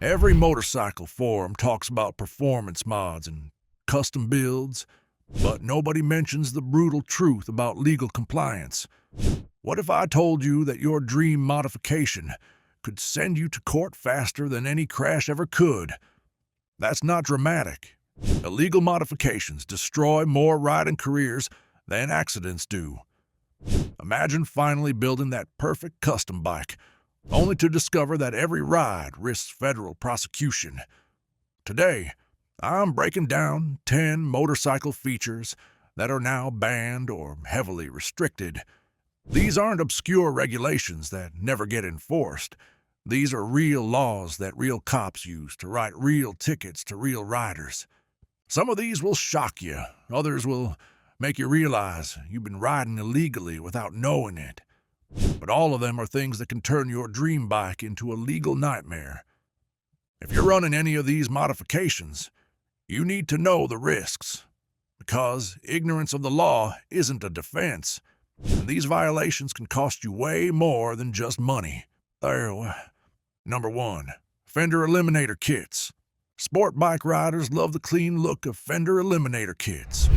Every motorcycle forum talks about performance mods and custom builds, but nobody mentions the brutal truth about legal compliance. What if I told you that your dream modification could send you to court faster than any crash ever could? That's not dramatic. Illegal modifications destroy more riding careers than accidents do. Imagine finally building that perfect custom bike, only to discover that every ride risks federal prosecution. Today, I'm breaking down 10 motorcycle features that are now banned or heavily restricted. These aren't obscure regulations that never get enforced. These are real laws that real cops use to write real tickets to real riders. Some of these will shock you, others will make you realize you've been riding illegally without knowing it. But all of them are things that can turn your dream bike into a legal nightmare. If you're running any of these modifications, you need to know the risks, because ignorance of the law isn't a defense, and these violations can cost you way more than just money. Number 1. Fender eliminator kits. Sport bike riders love the clean look of Fender eliminator kits.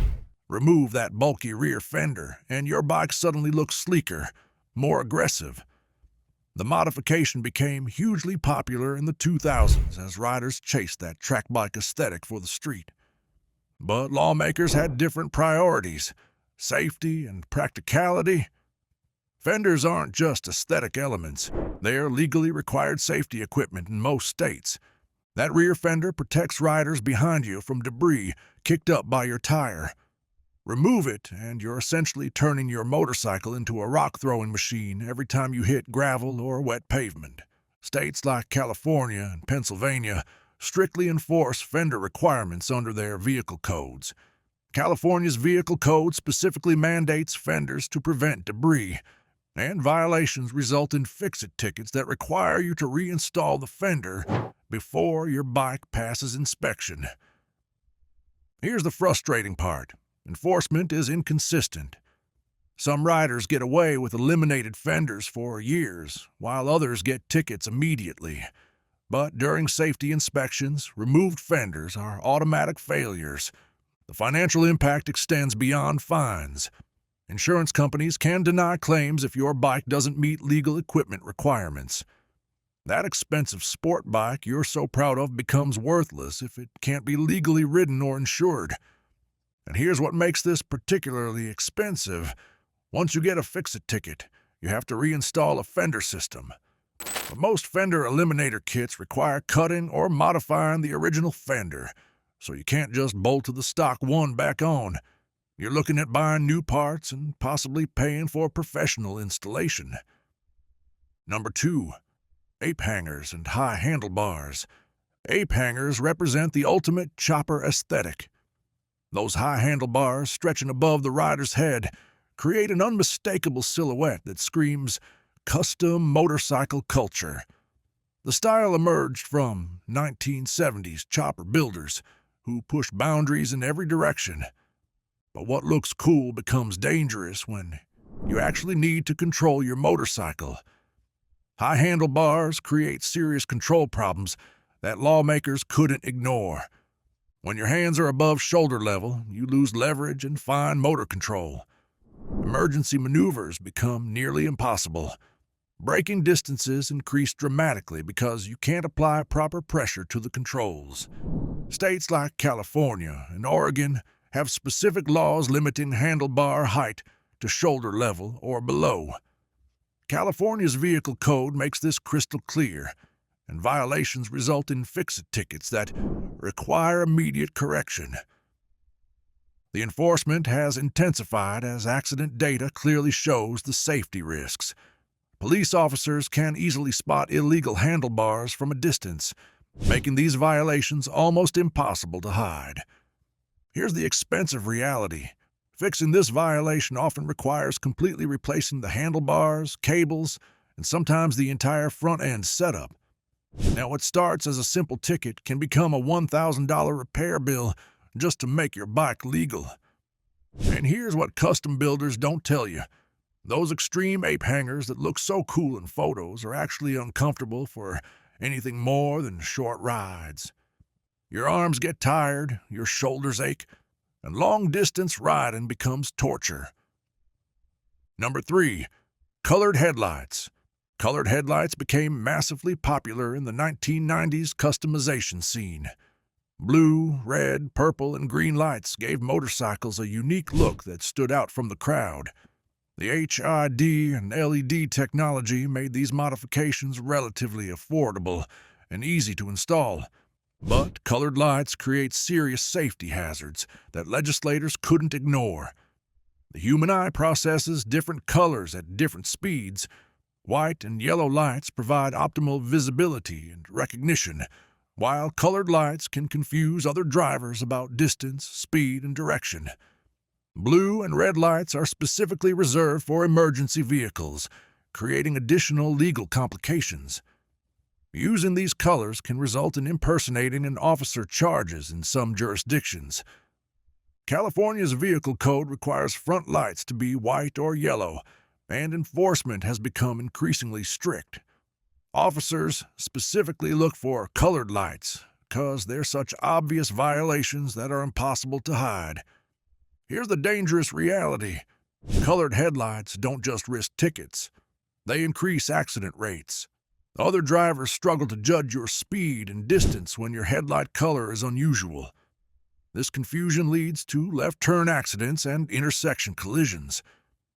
Remove that bulky rear fender, and your bike suddenly looks sleeker, more aggressive. The modification became hugely popular in the 2000s as riders chased that track bike aesthetic for the street. But lawmakers had different priorities: safety and practicality. Fenders aren't just aesthetic elements, they are legally required safety equipment in most states. That rear fender protects riders behind you from debris kicked up by your tire. Remove it, and you're essentially turning your motorcycle into a rock-throwing machine every time you hit gravel or wet pavement. States like California and Pennsylvania strictly enforce fender requirements under their vehicle codes. California's vehicle code specifically mandates fenders to prevent debris, and violations result in fix-it tickets that require you to reinstall the fender before your bike passes inspection. Here's the frustrating part. Enforcement is inconsistent. Some riders get away with eliminated fenders for years, while others get tickets immediately. But during safety inspections, removed fenders are automatic failures. The financial impact extends beyond fines. Insurance companies can deny claims if your bike doesn't meet legal equipment requirements. That expensive sport bike you're so proud of becomes worthless if it can't be legally ridden or insured. And here's what makes this particularly expensive. Once you get a fix-it ticket, you have to reinstall a fender system. But most fender eliminator kits require cutting or modifying the original fender, so you can't just bolt the stock one back on. You're looking at buying new parts and possibly paying for professional installation. Number 2. Ape hangers and high handlebars. Ape hangers represent the ultimate chopper aesthetic. Those high handlebars stretching above the rider's head create an unmistakable silhouette that screams custom motorcycle culture. The style emerged from 1970s chopper builders who pushed boundaries in every direction. But what looks cool becomes dangerous when you actually need to control your motorcycle. High handlebars create serious control problems that lawmakers couldn't ignore. When your hands are above shoulder level, you lose leverage and fine motor control. Emergency maneuvers become nearly impossible. Braking distances increase dramatically because you can't apply proper pressure to the controls. States like California and Oregon have specific laws limiting handlebar height to shoulder level or below. California's vehicle code makes this crystal clear, and violations result in fix-it tickets that require immediate correction. The enforcement has intensified as accident data clearly shows the safety risks. Police officers can easily spot illegal handlebars from a distance, making these violations almost impossible to hide. Here's the expensive reality. Fixing this violation often requires completely replacing the handlebars, cables, and sometimes the entire front-end setup. Now, what starts as a simple ticket can become a $1,000 repair bill just to make your bike legal. And here's what custom builders don't tell you. Those extreme ape hangers that look so cool in photos are actually uncomfortable for anything more than short rides. Your arms get tired, your shoulders ache, and long-distance riding becomes torture. Number 3. Colored headlights. Colored headlights became massively popular in the 1990s customization scene. Blue, red, purple, and green lights gave motorcycles a unique look that stood out from the crowd. The HID and LED technology made these modifications relatively affordable and easy to install. But colored lights create serious safety hazards that legislators couldn't ignore. The human eye processes different colors at different speeds. White and yellow lights provide optimal visibility and recognition, while colored lights can confuse other drivers about distance, speed, and direction. Blue and red lights are specifically reserved for emergency vehicles, creating additional legal complications. Using these colors can result in impersonating an officer charges in some jurisdictions. California's vehicle code requires front lights to be white or yellow, and enforcement has become increasingly strict. Officers specifically look for colored lights because they're such obvious violations that are impossible to hide. Here's the dangerous reality. Colored headlights don't just risk tickets. They increase accident rates. Other drivers struggle to judge your speed and distance when your headlight color is unusual. This confusion leads to left-turn accidents and intersection collisions.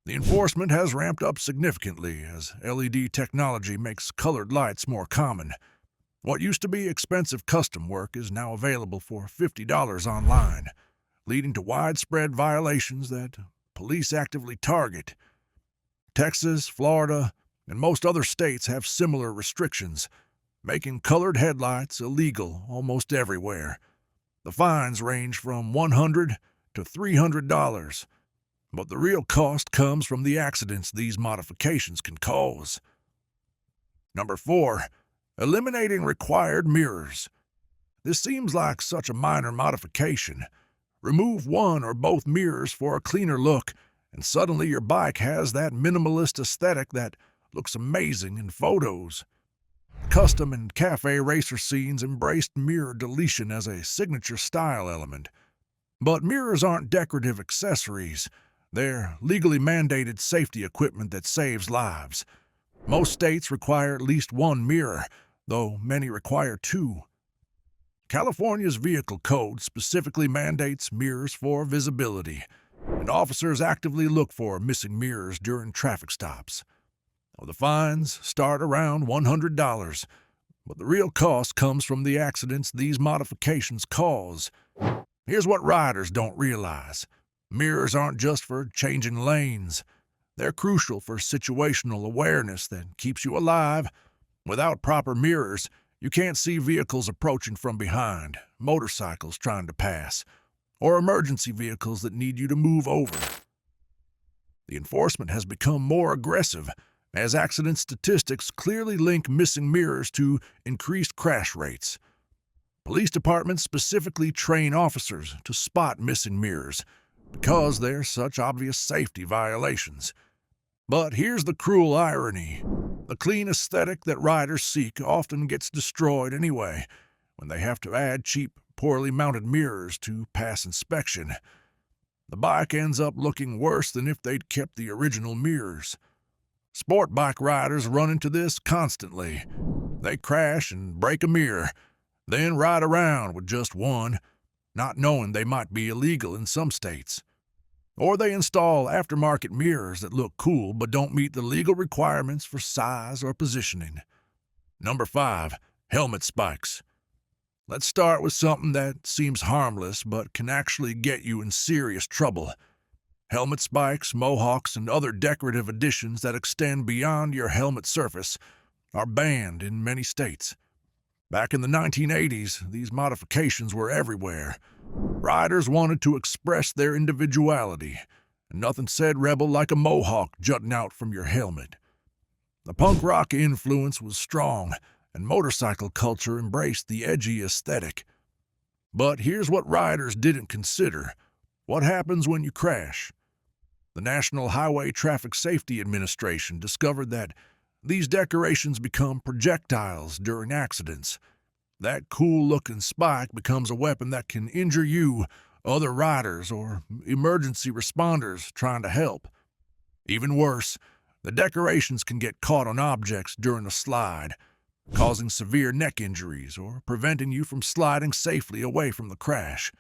The enforcement has ramped up significantly as LED technology makes colored lights more common. What used to be expensive custom work is now available for $50 online, leading to widespread violations that police actively target. Texas, Florida, and most other states have similar restrictions, making colored headlights illegal almost everywhere. The fines range from $100 to $300, but the real cost comes from the accidents these modifications can cause. Number 4. Eliminating required mirrors. This seems like such a minor modification. Remove one or both mirrors for a cleaner look, and suddenly your bike has that minimalist aesthetic that looks amazing in photos. Custom and cafe racer scenes embraced mirror deletion as a signature style element. But mirrors aren't decorative accessories. They're legally mandated safety equipment that saves lives. Most states require at least one mirror, though many require 2. California's vehicle code specifically mandates mirrors for visibility, and officers actively look for missing mirrors during traffic stops. The fines start around $100, but the real cost comes from the accidents these modifications cause. Here's what riders don't realize. Mirrors aren't just for changing lanes. They're crucial for situational awareness that keeps you alive. Without proper mirrors, you can't see vehicles approaching from behind, motorcycles trying to pass, or emergency vehicles that need you to move over. The enforcement has become more aggressive, as accident statistics clearly link missing mirrors to increased crash rates. Police departments specifically train officers to spot missing mirrors because they're such obvious safety violations. But here's the cruel irony. The clean aesthetic that riders seek often gets destroyed anyway when they have to add cheap, poorly mounted mirrors to pass inspection. The bike ends up looking worse than if they'd kept the original mirrors. Sport bike riders run into this constantly. They crash and break a mirror, then ride around with just one, not knowing they might be illegal in some states. Or they install aftermarket mirrors that look cool but don't meet the legal requirements for size or positioning. Number 5. Helmet spikes. Let's start with something that seems harmless but can actually get you in serious trouble. Helmet spikes, mohawks, and other decorative additions that extend beyond your helmet surface are banned in many states. Back in the 1980s, these modifications were everywhere. Riders wanted to express their individuality, and nothing said rebel like a mohawk jutting out from your helmet. The punk rock influence was strong, and motorcycle culture embraced the edgy aesthetic. But here's what riders didn't consider. What happens when you crash? The National Highway Traffic Safety Administration discovered that These decorations become projectiles during accidents. That cool-looking spike becomes a weapon that can injure you, other riders, or emergency responders trying to help. Even worse, the decorations can get caught on objects during a slide, causing severe neck injuries or preventing you from sliding safely away from the crash.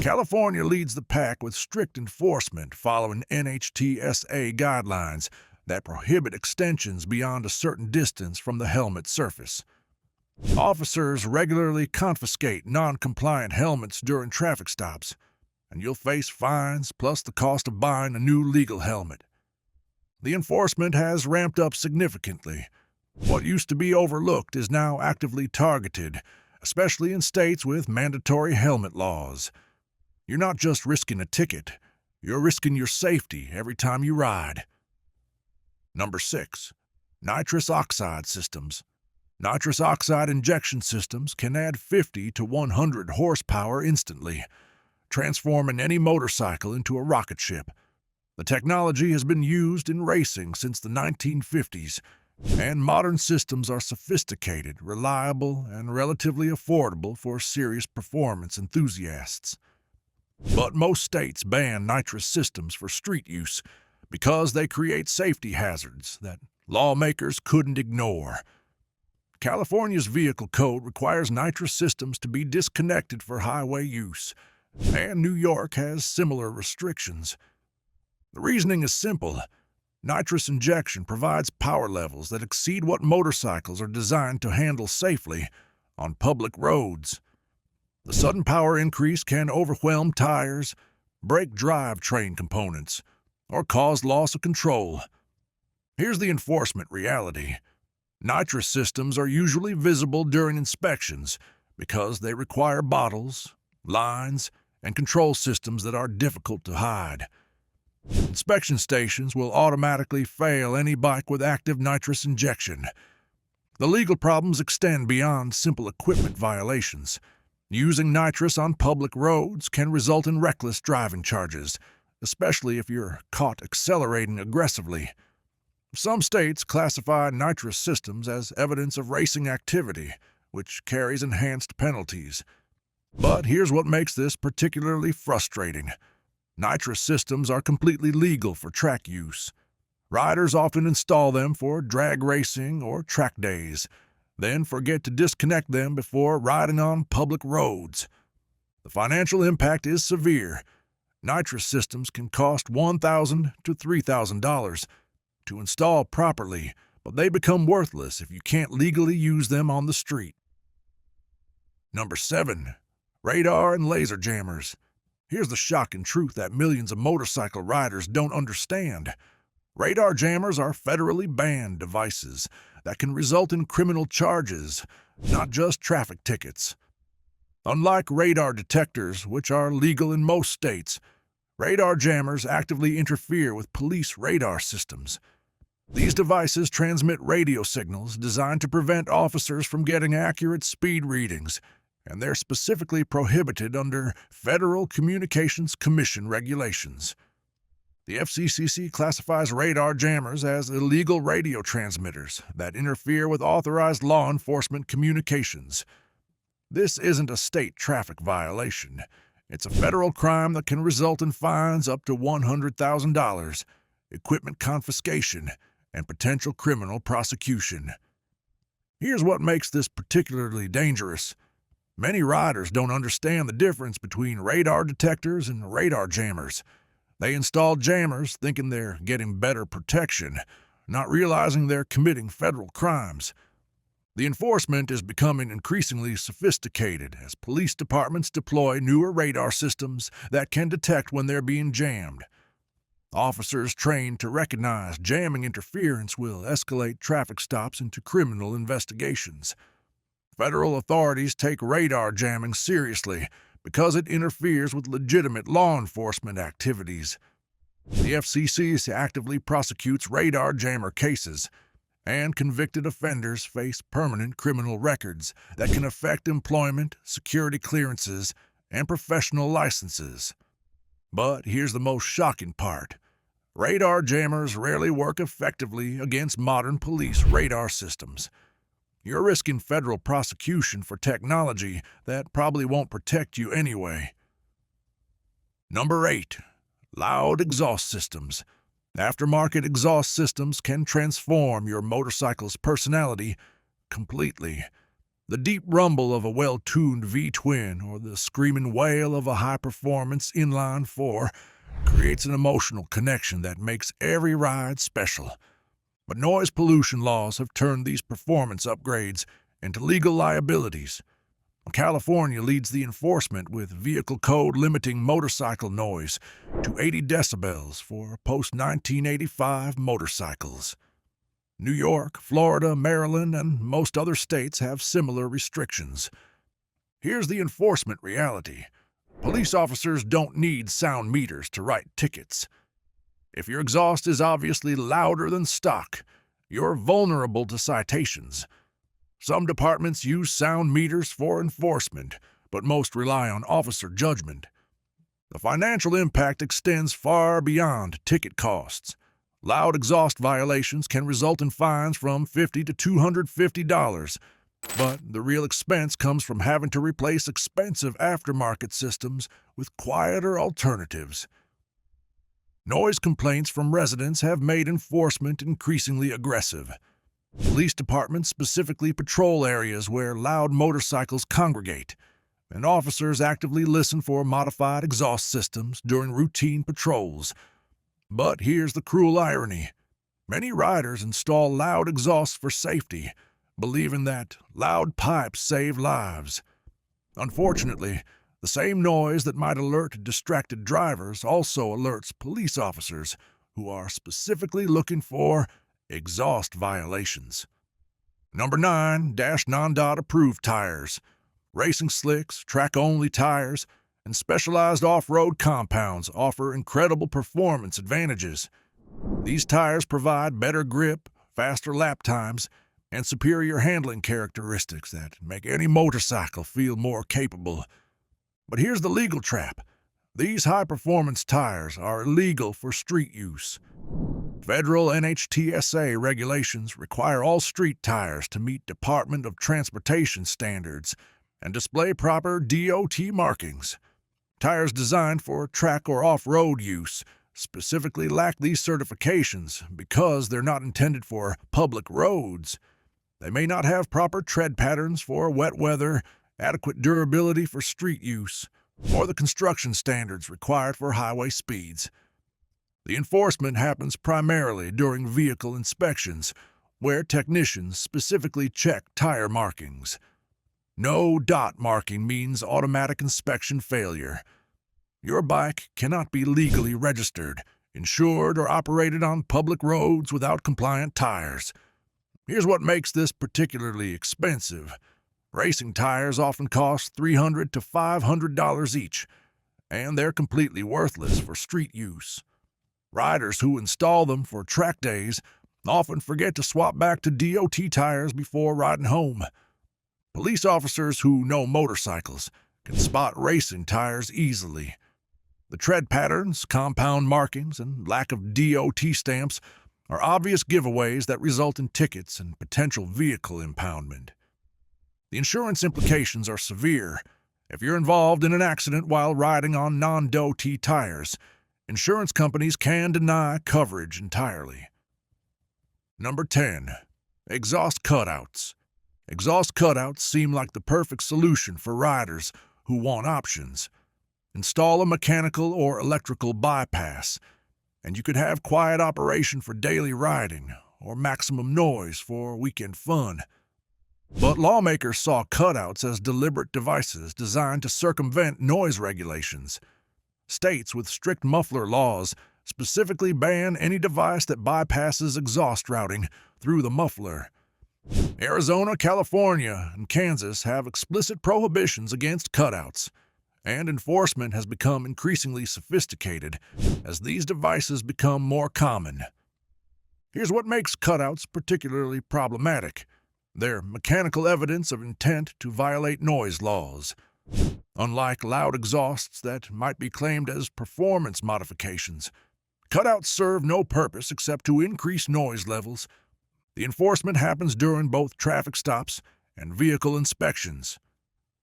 California leads the pack with strict enforcement following NHTSA guidelines that prohibit extensions beyond a certain distance from the helmet surface. Officers regularly confiscate non-compliant helmets during traffic stops, and you'll face fines plus the cost of buying a new legal helmet. The enforcement has ramped up significantly. What used to be overlooked is now actively targeted, especially in states with mandatory helmet laws. You're not just risking a ticket, you're risking your safety every time you ride. Number 6. Nitrous oxide systems. Nitrous oxide injection systems can add 50 to 100 horsepower instantly, transforming any motorcycle into a rocket ship. The technology has been used in racing since the 1950s, and modern systems are sophisticated, reliable, and relatively affordable for serious performance enthusiasts. But most states ban nitrous systems for street use because they create safety hazards that lawmakers couldn't ignore. California's vehicle code requires nitrous systems to be disconnected for highway use, and New York has similar restrictions. The reasoning is simple. Nitrous injection provides power levels that exceed what motorcycles are designed to handle safely on public roads. The sudden power increase can overwhelm tires, break drivetrain components, or cause loss of control. Here's the enforcement reality. Nitrous systems are usually visible during inspections because they require bottles, lines, and control systems that are difficult to hide. Inspection stations will automatically fail any bike with active nitrous injection. The legal problems extend beyond simple equipment violations. Using nitrous on public roads can result in reckless driving charges, especially if you're caught accelerating aggressively. Some states classify nitrous systems as evidence of racing activity, which carries enhanced penalties. But here's what makes this particularly frustrating. Nitrous systems are completely legal for track use. Riders often install them for drag racing or track days, then forget to disconnect them before riding on public roads. The financial impact is severe. Nitrous systems can cost $1,000 to $3,000 to install properly, but they become worthless if you can't legally use them on the street. Number 7. Radar and laser jammers. Here's the shocking truth that millions of motorcycle riders don't understand. Radar jammers are federally banned devices that can result in criminal charges, not just traffic tickets. Unlike radar detectors, which are legal in most states, radar jammers actively interfere with police radar systems. These devices transmit radio signals designed to prevent officers from getting accurate speed readings, and they're specifically prohibited under Federal Communications Commission regulations. The FCCC classifies radar jammers as illegal radio transmitters that interfere with authorized law enforcement communications. This isn't a state traffic violation. It's a federal crime that can result in fines up to $100,000, equipment confiscation, and potential criminal prosecution. Here's what makes this particularly dangerous. Many riders don't understand the difference between radar detectors and radar jammers. They install jammers thinking they're getting better protection, not realizing they're committing federal crimes. The enforcement is becoming increasingly sophisticated as police departments deploy newer radar systems that can detect when they're being jammed. Officers trained to recognize jamming interference will escalate traffic stops into criminal investigations. Federal authorities take radar jamming seriously because it interferes with legitimate law enforcement activities. The FCC actively prosecutes radar jammer cases, and convicted offenders face permanent criminal records that can affect employment, security clearances, and professional licenses. But here's the most shocking part. Radar jammers rarely work effectively against modern police radar systems. You're risking federal prosecution for technology that probably won't protect you anyway. Number 8. Loud exhaust systems. Aftermarket exhaust systems can transform your motorcycle's personality completely. The deep rumble of a well-tuned V-twin or the screaming wail of a high-performance inline-4 creates an emotional connection that makes every ride special. But noise pollution laws have turned these performance upgrades into legal liabilities. California leads the enforcement with vehicle code limiting motorcycle noise to 80 decibels for post-1985 motorcycles. New York, Florida, Maryland, and most other states have similar restrictions. Here's the enforcement reality. Police officers don't need sound meters to write tickets. If your exhaust is obviously louder than stock, you're vulnerable to citations. Some departments use sound meters for enforcement, but most rely on officer judgment. The financial impact extends far beyond ticket costs. Loud exhaust violations can result in fines from $50 to $250, but the real expense comes from having to replace expensive aftermarket systems with quieter alternatives. Noise complaints from residents have made enforcement increasingly aggressive. Police departments specifically patrol areas where loud motorcycles congregate, and officers actively listen for modified exhaust systems during routine patrols. But here's the cruel irony. Many riders install loud exhausts for safety, believing that loud pipes save lives. Unfortunately, the same noise that might alert distracted drivers also alerts police officers who are specifically looking for exhaust violations. Number 9. Non-dot approved tires. Racing slicks, track-only tires, and specialized off-road compounds offer incredible performance advantages. These tires provide better grip, faster lap times, and superior handling characteristics that make any motorcycle feel more capable. But here's the legal trap. These high-performance tires are illegal for street use. Federal NHTSA regulations require all street tires to meet Department of Transportation standards and display proper DOT markings. Tires designed for track or off-road use specifically lack these certifications because they're not intended for public roads. They may not have proper tread patterns for wet weather, adequate durability for street use, or the construction standards required for highway speeds. The enforcement happens primarily during vehicle inspections, where technicians specifically check tire markings. No dot marking means automatic inspection failure. Your bike cannot be legally registered, insured, or operated on public roads without compliant tires. Here's what makes this particularly expensive. Racing tires often cost $300 to $500 each, and they're completely worthless for street use. Riders who install them for track days often forget to swap back to DOT tires before riding home. Police officers who know motorcycles can spot racing tires easily. The tread patterns, compound markings, and lack of DOT stamps are obvious giveaways that result in tickets and potential vehicle impoundment. The insurance implications are severe. If you're involved in an accident while riding on non-DOT tires, insurance companies can deny coverage entirely. Number 10. Exhaust cutouts. Exhaust cutouts seem like the perfect solution for riders who want options. Install a mechanical or electrical bypass, and you could have quiet operation for daily riding or maximum noise for weekend fun. But lawmakers saw cutouts as deliberate devices designed to circumvent noise regulations. States with strict muffler laws specifically ban any device that bypasses exhaust routing through the muffler. Arizona, California, and Kansas have explicit prohibitions against cutouts, and enforcement has become increasingly sophisticated as these devices become more common. Here's what makes cutouts particularly problematic. They're mechanical evidence of intent to violate noise laws. Unlike loud exhausts that might be claimed as performance modifications, Cutouts serve no purpose except to increase noise levels. The enforcement happens during both traffic stops and vehicle inspections.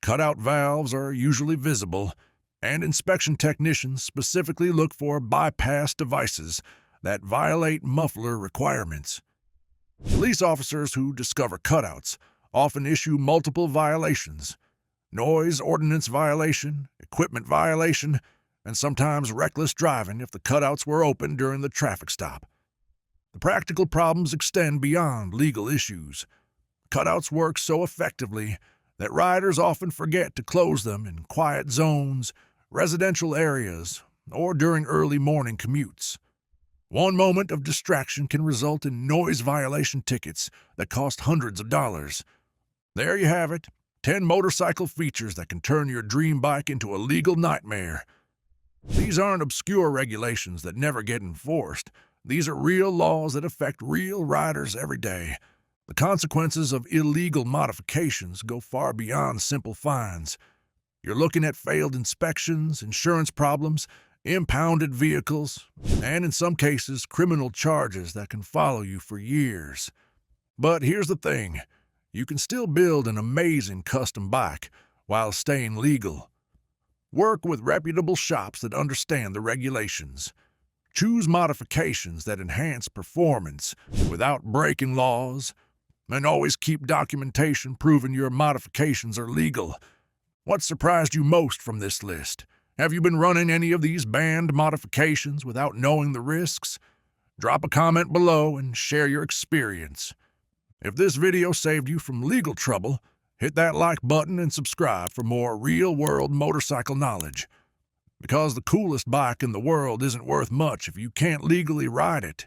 Cutout valves are usually visible, and inspection technicians specifically look for bypass devices that violate muffler requirements. Police officers who discover cutouts often issue multiple violations: noise ordinance violation, equipment violation, and sometimes reckless driving if the cutouts were open during the traffic stop. The practical problems extend beyond legal issues. Cutouts work so effectively that riders often forget to close them in quiet zones, residential areas, or during early morning commutes. One moment of distraction can result in noise violation tickets that cost hundreds of dollars. There you have it, 10 motorcycle features that can turn your dream bike into a legal nightmare. These aren't obscure regulations that never get enforced. These are real laws that affect real riders every day. The consequences of illegal modifications go far beyond simple fines. You're looking at failed inspections, insurance problems, impounded vehicles, and in some cases, criminal charges that can follow you for years. But here's the thing: you can still build an amazing custom bike while staying legal. Work with reputable shops that understand the regulations. Choose modifications that enhance performance without breaking laws, and always keep documentation proving your modifications are legal. What surprised you most from this list? Have you been running any of these banned modifications without knowing the risks? Drop a comment below and share your experience. If this video saved you from legal trouble, hit that like button and subscribe for more real-world motorcycle knowledge. Because the coolest bike in the world isn't worth much if you can't legally ride it.